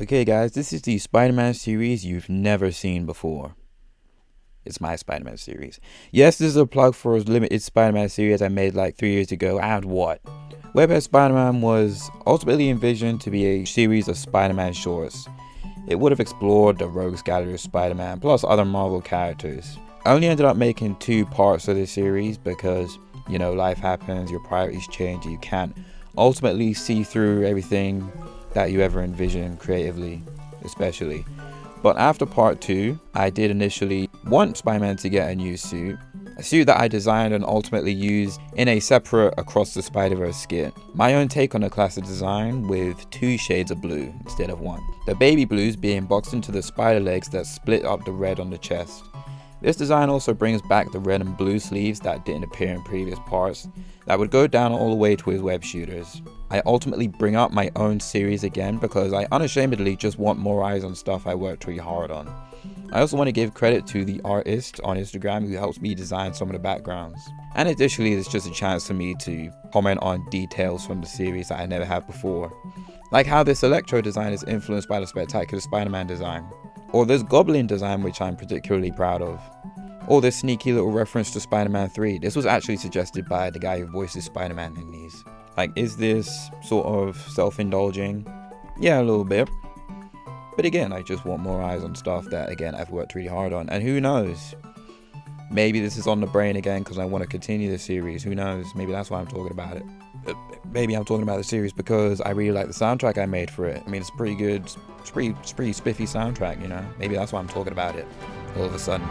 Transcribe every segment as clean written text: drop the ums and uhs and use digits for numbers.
Okay, guys, this is the Spider-Man series you've never seen before. It's my Spider-Man series. Yes, this is a plug for a limited Spider-Man series I made like 3 years ago. And what? Webhead Spider-Man was ultimately envisioned to be a series of Spider-Man shorts. It would have explored the rogues gallery of Spider-Man plus other Marvel characters. I only ended up making 2 parts of this series because, life happens, your priorities change, you can't ultimately see through everything that you ever envisioned creatively, especially. But after part 2, I did initially want Spider-Man to get a new suit, a suit that I designed and ultimately used in a separate Across the Spider-Verse skit. My own take on the classic design with 2 shades of blue instead of 1. The baby blues being boxed into the spider legs that split up the red on the chest. This design also brings back the red and blue sleeves that didn't appear in previous parts, that would go down all the way to his web shooters. I ultimately bring up my own series again because I unashamedly just want more eyes on stuff I worked really hard on. I also want to give credit to the artist on Instagram who helps me design some of the backgrounds. And additionally, it's just a chance for me to comment on details from the series that I never have before. Like how this Electro design is influenced by the Spectacular Spider-Man design. Or this Goblin design, which I'm particularly proud of. Or this sneaky little reference to Spider-Man 3. This was actually suggested by the guy who voices Spider-Man in these. Like, is this sort of self-indulging? Yeah, a little bit. But again, I just want more eyes on stuff that, again, I've worked really hard on. And who knows? Maybe this is on the brain again because I want to continue the series. Who knows? Maybe that's why I'm talking about it. Maybe I'm talking about the series because I really like the soundtrack I made for it. I mean, it's pretty good. It's pretty spiffy soundtrack, Maybe that's why I'm talking about it all of a sudden.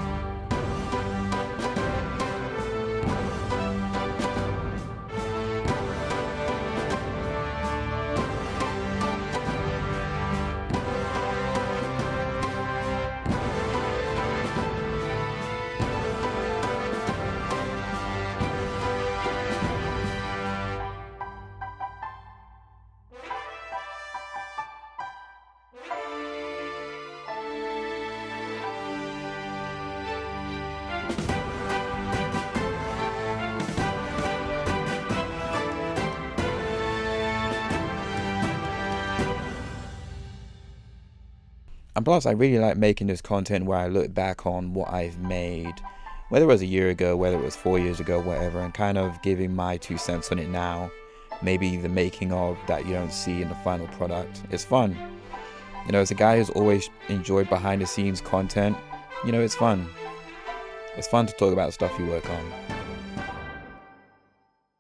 And plus, I really like making this content where I look back on what I've made, whether it was a year ago, whether it was 4 years ago, whatever, and kind of giving my 2 cents on it now. Maybe the making of that you don't see in the final product. It's fun. As a guy who's always enjoyed behind the scenes content, it's fun. It's fun to talk about stuff you work on.